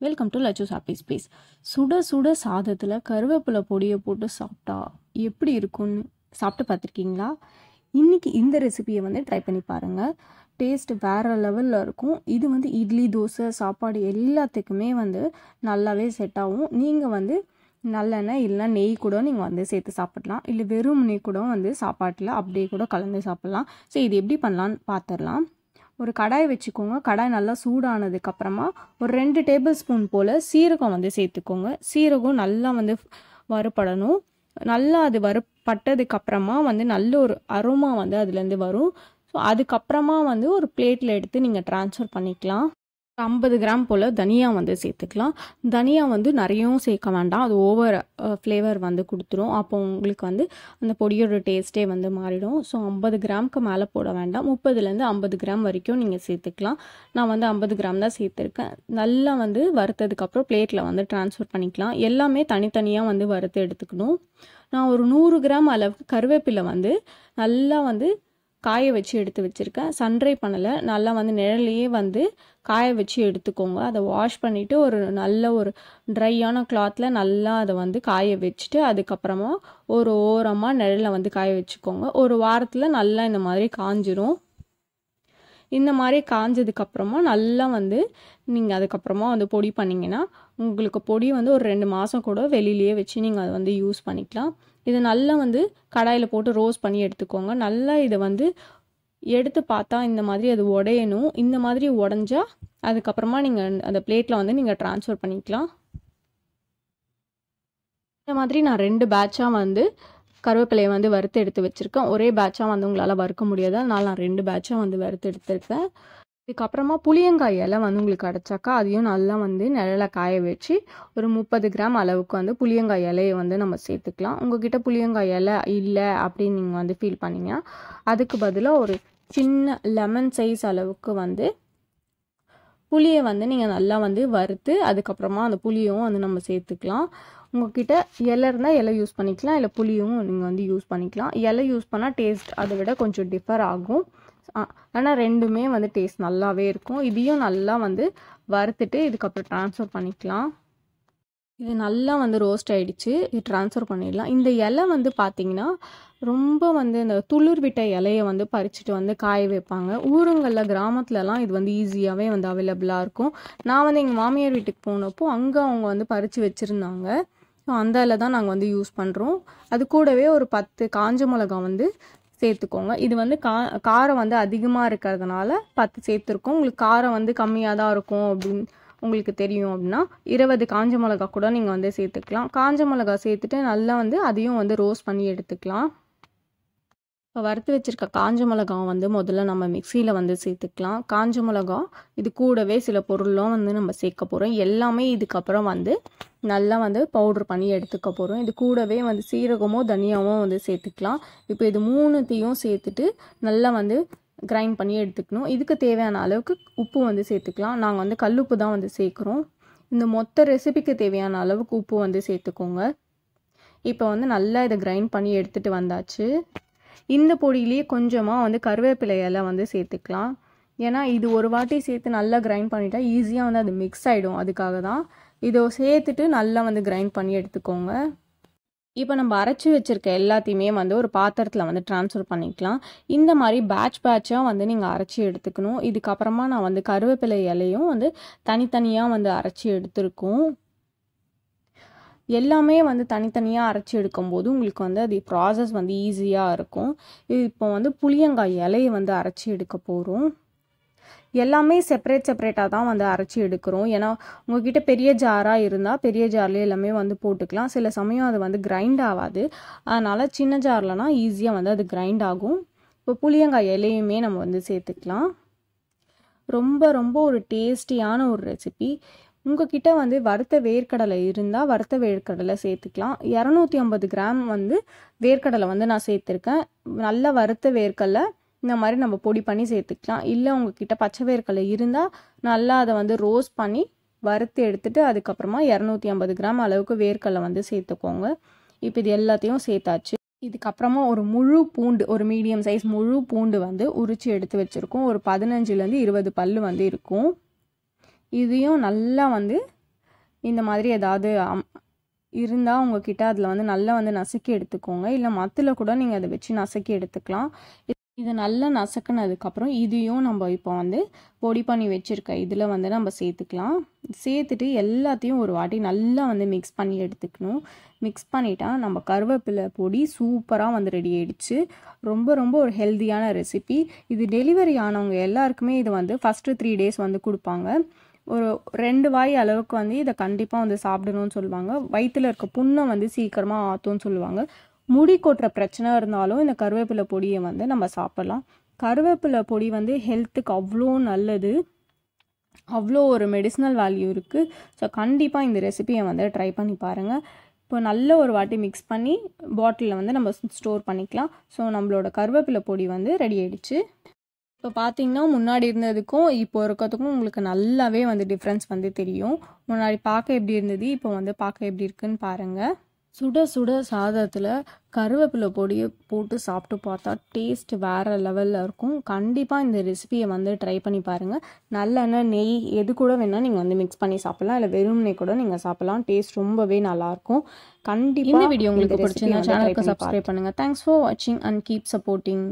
Welcome to Lachu's happy space. சுட சுட சாதத்தில் கருவேப்பிலை பொடியை போட்டு சாப்பிட்டா எப்படி இருக்கும்னு சாப்பிட்டு பார்த்துருக்கீங்களா? இன்றைக்கி இந்த ரெசிபியை வந்து ட்ரை பண்ணி பாருங்கள். டேஸ்ட் வேறு லெவலில் இருக்கும். இது வந்து இட்லி, தோசை, சாப்பாடு எல்லாத்துக்குமே வந்து நல்லாவே செட் ஆகும். நீங்கள் வந்து நல்லெண்ணெய் இல்லைனா நெய் கூட நீங்கள் வந்து சேர்த்து சாப்பிடலாம். இல்லை வெறும் நெய் கூட வந்து சாப்பாட்டில் அப்படியே கூட கலந்து சாப்பிட்லாம். ஸோ இது எப்படி பண்ணலான்னு பார்த்துடலாம். ஒரு கடாய் வச்சுக்கோங்க. கடாய் நல்லா சூடானதுக்கப்புறமா ஒரு 2 டேபிள் ஸ்பூன் போல் சீரகம் வந்து சேர்த்துக்கோங்க. சீரகம் நல்லா வந்து வறுபடணும். நல்லா அது வறுபட்டதுக்கப்புறமா வந்து நல்ல ஒரு அரோமா வந்து அதுலேருந்து வரும். ஸோ அதுக்கப்புறமா வந்து ஒரு பிளேட்டில் எடுத்து நீங்கள் ட்ரான்ஸ்ஃபர் பண்ணிக்கலாம். 50 கிராம் போல் தனியா வந்து சேர்த்துக்கலாம். தனியா வந்து நிறையவும் சேர்க்க வேண்டாம், அது ஓவர் ஃப்ளேவர் வந்து கொடுத்துரும். அப்போ உங்களுக்கு வந்து அந்த பொடியோட டேஸ்ட்டே வந்து மாறிடும். ஸோ 50 கிராமுக்கு மேலே போட வேண்டாம். 30லேருந்து 50 கிராம் வரைக்கும் நீங்கள் சேர்த்துக்கலாம். நான் வந்து 50 கிராம் தான் சேர்த்துருக்கேன். நல்லா வந்து வறுத்ததுக்கப்புறம் பிளேட்டில் வந்து ட்ரான்ஸ்ஃபர் பண்ணிக்கலாம். எல்லாமே தனித்தனியாக வந்து வறுத்து எடுத்துக்கணும். நான் ஒரு 100 கிராம் அளவுக்கு கருவேப்பிலை வந்து நல்லா வந்து காய வச்சு எடுத்து வச்சுருக்கேன். சன்ட்ரை பண்ணலை, நல்லா வந்து நிழலையே வந்து காய வச்சு எடுத்துக்கோங்க. அதை வாஷ் பண்ணிவிட்டு ஒரு நல்ல ஒரு ட்ரையான கிளாத்தில் நல்லா அதை வந்து காய வச்சுட்டு அதுக்கப்புறமா ஒரு ஓரமாக நிழலில் வந்து காய வச்சுக்கோங்க. ஒரு வாரத்தில் நல்லா இந்த மாதிரி காஞ்சிரும். இந்த மாதிரி காஞ்சதுக்கப்புறமா நல்லா வந்து நீங்கள் அதுக்கப்புறமா வந்து பொடி பண்ணிங்கன்னா உங்களுக்கு பொடி வந்து ஒரு 2 மாதம் கூட வெளியிலேயே வச்சு நீங்கள் அதை வந்து யூஸ் பண்ணிக்கலாம். இது நல்லா வந்து கடாயில் போட்டு ரோஸ்ட் பண்ணி எடுத்துக்கோங்க. நல்லா இதை வந்து எடுத்து பார்த்தா இந்த மாதிரி அது உடையணும். இந்த மாதிரி உடஞ்சா அதுக்கப்புறமா நீங்கள் அந்த பிளேட்டில் வந்து நீங்கள் ட்ரான்ஸ்ஃபர் பண்ணிக்கலாம். இந்த மாதிரி நான் 2 பேட்சாக வந்து கருவேப்பிலையை வந்து வறுத்து எடுத்து வச்சுருக்கேன். ஒரே பேட்சாக வந்து உங்களால் வறுக்க முடியாது, அதனால் நான் 2 பேட்சாக வந்து வறுத்து எடுத்துருக்கேன். இதுக்கப்புறமா புளியங்காய் இலை வந்து உங்களுக்கு கிடச்சாக்கா அதையும் நல்லா வந்து நிழலை காய வச்சு ஒரு 30 கிராம் அளவுக்கு வந்து புளியங்காய் இலையை வந்து நம்ம சேர்த்துக்கலாம். உங்ககிட்ட புளியங்காய் இலை இல்லை அப்படின்னு நீங்கள் வந்து ஃபீல் பண்ணிங்கன்னா அதுக்கு பதிலாக ஒரு சின்ன லெமன் சைஸ் அளவுக்கு வந்து புளியை வந்து நீங்கள் நல்லா வந்து வறுத்து அதுக்கப்புறமா அந்த புளியும் வந்து நம்ம சேர்த்துக்கலாம். உங்கள்கிட்ட இலை இருந்தால் இலை யூஸ் பண்ணிக்கலாம், இல்லை புளியும் நீங்கள் வந்து யூஸ் பண்ணிக்கலாம். இலை யூஸ் பண்ணால் டேஸ்ட் அதை விட கொஞ்சம் டிஃபர் ஆகும். ஆனால் ரெண்டுமே வந்து டேஸ்ட் நல்லாவே இருக்கும். இதையும் நல்லா வந்து வறுத்துட்டு இதுக்கப்புறம் ட்ரான்ஸ்ஃபர் பண்ணிக்கலாம். இது நல்லா வந்து ரோஸ்ட் ஆகிடுச்சு, இது ட்ரான்ஸ்ஃபர் பண்ணிடலாம். இந்த இலை வந்து பார்த்திங்கன்னா ரொம்ப வந்து இந்த துளிர் விட்ட இலையை வந்து பறிச்சுட்டு வந்து காய வைப்பாங்க. ஊருங்களில் கிராமத்துலலாம் இது வந்து ஈஸியாகவே வந்து அவைலபிளாக இருக்கும். நான் வந்து எங்கள் மாமியார் வீட்டுக்கு போனப்போ அங்கே அவங்க வந்து பறித்து வச்சுருந்தாங்க. ஸோ அந்த இலை தான் நாங்கள் வந்து யூஸ் பண்ணுறோம். அது கூடவே ஒரு 10 காஞ்ச மிளகா வந்து சேர்த்துக்கோங்க. இது வந்து காரம் வந்து அதிகமாக இருக்கிறதுனால 10 சேர்த்துருக்கோம். உங்களுக்கு காரம் வந்து கம்மியாக தான் இருக்கும் அப்படின்னு உங்களுக்கு தெரியும் அப்படின்னா 20 காஞ்ச மிளகா கூட நீங்கள் வந்து சேர்த்துக்கலாம். காஞ்ச மிளகா சேர்த்துட்டு நல்லா வந்து அதையும் வந்து ரோஸ்ட் பண்ணி எடுத்துக்கலாம். இப்போ வறுத்து வச்சுருக்க காஞ்ச மிளகா வந்து முதல்ல நம்ம மிக்சியில் வந்து சேர்த்துக்கலாம். காஞ்ச மிளகா இது கூடவே சில பொருளும் வந்து நம்ம சேர்க்க போகிறோம். எல்லாமே இதுக்கப்புறம் வந்து நல்லா வந்து பவுட்ரு பண்ணி எடுத்துக்க போகிறோம். இது கூடவே வந்து சீரகமோ தனியாவோ வந்து சேர்த்துக்கலாம். இப்போ இது 3த்தையும் சேர்த்துட்டு நல்லா வந்து கிரைண்ட் பண்ணி எடுத்துக்கணும். இதுக்கு தேவையான அளவுக்கு உப்பு வந்து சேர்த்துக்கலாம். நாங்கள் வந்து கல்லுப்பு தான் வந்து சேர்க்குறோம். இந்த மொத்த ரெசிபிக்கு தேவையான அளவுக்கு உப்பு வந்து சேர்த்துக்கோங்க. இப்போ வந்து நல்லா இதை கிரைண்ட் பண்ணி எடுத்துகிட்டு வந்தாச்சு. இந்த பொடியிலேயே கொஞ்சமாக வந்து கருவேப்பிலை இலை வந்து சேர்த்துக்கலாம். ஏன்னா இது ஒரு வாட்டி சேர்த்து நல்லா கிரைண்ட் பண்ணிட்டா ஈஸியாக வந்து அது மிக்ஸ் ஆகிடும். அதுக்காக தான் இதை சேர்த்துட்டு நல்லா வந்து கிரைண்ட் பண்ணி எடுத்துக்கோங்க. இப்போ நம்ம அரைச்சி வச்சுருக்க எல்லாத்தையுமே வந்து ஒரு பாத்திரத்தில் வந்து ட்ரான்ஸ்ஃபர் பண்ணிக்கலாம். இந்த மாதிரி பேட்சாக வந்து நீங்கள் அரைச்சி எடுத்துக்கணும். இதுக்கப்புறமா நான் வந்து கருவேப்பிலை இலையும் வந்து தனித்தனியாக வந்து அரைச்சி எடுத்துருக்கோம். எல்லாமே வந்து தனித்தனியாக அரைச்சி எடுக்கும்போது உங்களுக்கு வந்து அது ப்ராசஸ் வந்து ஈஸியாக இருக்கும். இப்போ வந்து புளியங்காய் இலையை வந்து அரைச்சி எடுக்க போகிறோம். எல்லாமே செப்பரேட்டாக தான் வந்து அரைச்சி எடுக்கிறோம். ஏன்னா உங்கள்கிட்ட பெரிய ஜாராக இருந்தால் பெரிய ஜார்லேயே எல்லாமே வந்து போட்டுக்கலாம். சில சமயம் அது வந்து கிரைண்ட் ஆகாது, அதனால் சின்ன ஜார்லனா ஈஸியாக வந்து அது கிரைண்ட் ஆகும். இப்போ புளியங்காய் இலையுமே நம்ம வந்து சேர்த்துக்கலாம். ரொம்ப ரொம்ப ஒரு டேஸ்டியான ஒரு ரெசிபி. உங்ககிட்ட வந்து வறுத்த வேர்க்கடலை இருந்தால் வறுத்த வேர்க்கடலை சேர்த்துக்கலாம். 250 கிராம் வந்து வேர்க்கடலை வந்து நான் சேர்த்துருக்கேன். நல்லா வறுத்த வேர்க்கடலை இந்த மாதிரி நம்ம பொடி பண்ணி சேர்த்துக்கலாம். இல்லை உங்ககிட்ட பச்சை வேர்க்கடலை இருந்தால் நல்லா அதை வந்து ரோஸ்ட் பண்ணி வறுத்து எடுத்துகிட்டு அதுக்கப்புறமா 250 கிராம் அளவுக்கு வேர்க்கடலை வந்து சேர்த்துக்கோங்க. இப்போ இது எல்லாத்தையும் சேர்த்தாச்சு. இதுக்கப்புறமா ஒரு முழு பூண்டு, ஒரு மீடியம் சைஸ் முழு பூண்டு வந்து உரித்து எடுத்து வச்சுருக்கோம். ஒரு 15லேருந்து 20 பல்லு வந்து இருக்கும். இதையும் நல்லா வந்து இந்த மாதிரி ஏதாவது இருந்தால் உங்ககிட்ட அதில் வந்து நல்லா வந்து நசுக்கி எடுத்துக்கோங்க. இல்லை மத்தில் கூட நீங்கள் அதை வச்சு நசுக்கி எடுத்துக்கலாம். இதை நல்லா நசுக்கினதுக்கப்புறம் இதையும் நம்ம இப்போ வந்து பொடி பண்ணி வச்சுருக்க இதில் வந்து நம்ம சேர்த்துக்கலாம். சேர்த்துட்டு எல்லாத்தையும் ஒரு வாட்டி நல்லா வந்து மிக்ஸ் பண்ணி எடுத்துக்கணும். மிக்ஸ் பண்ணிட்டா நம்ம கருவேப்பிலை பொடி சூப்பராக வந்து ரெடி ஆயிடுச்சு. ரொம்ப ரொம்ப ஒரு ஹெல்த்தியான ரெசிபி. இது டெலிவரி ஆனவங்க எல்லாருக்குமே இது வந்து ஃபஸ்ட்டு 3 days வந்து கொடுப்பாங்க. ஒரு 2 வாய் அளவுக்கு வந்து இதை கண்டிப்பாக வந்து சாப்பிடணும்னு சொல்லுவாங்க. வயிற்றில் இருக்க புண்ணை வந்து சீக்கிரமாக ஆற்றும்னு சொல்லுவாங்க. முடி கொட்டுற பிரச்சனை இருந்தாலும் இந்த கருவேப்பிலை பொடியை வந்து நம்ம சாப்பிடலாம். கருவேப்பிலை பொடி வந்து ஹெல்த்துக்கு அவ்வளோ நல்லது, அவ்வளோ ஒரு மெடிசினல் வேல்யூ இருக்குது. ஸோ கண்டிப்பாக இந்த ரெசிபியை வந்து ட்ரை பண்ணி பாருங்கள். இப்போ நல்ல ஒரு வாட்டி மிக்ஸ் பண்ணி பாட்டிலில் வந்து நம்ம ஸ்டோர் பண்ணிக்கலாம். ஸோ நம்மளோட கருவேப்பிலை பொடி வந்து ரெடி ஆயிடுச்சு. இப்போ பார்த்தீங்கன்னா முன்னாடி இருந்ததுக்கும் இப்போ இருக்கிறதுக்கும் உங்களுக்கு நல்லாவே வந்து டிஃப்ரென்ஸ் வந்து தெரியும். முன்னாடி பார்க்க எப்படி இருந்தது, இப்போ வந்து பார்க்க எப்படி இருக்குன்னு பாருங்கள். சுட சுட சாதத்தில் கருவேப்பிலை பொடியை போட்டு சாப்பிட்டு பார்த்தா டேஸ்ட் வேறு லெவலில் இருக்கும். கண்டிப்பாக இந்த ரெசிபியை வந்து ட்ரை பண்ணி பாருங்கள். நல்லெண்ணெய், நெய் எது கூட வேணால் நீங்கள் வந்து மிக்ஸ் பண்ணி சாப்பிட்லாம். இல்லை வெறும் நெய் கூட நீங்கள் சாப்பிட்லாம். டேஸ்ட் ரொம்பவே நல்லாயிருக்கும். கண்டிப்பாக இந்த வீடியோ உங்களுக்கு பிடிச்சிருந்தா சேனலுக்கு சப்ஸ்கிரைப் பண்ணுங்கள். தேங்க்ஸ் ஃபார் வாட்சிங் அண்ட் கீப் சப்போர்ட்டிங்.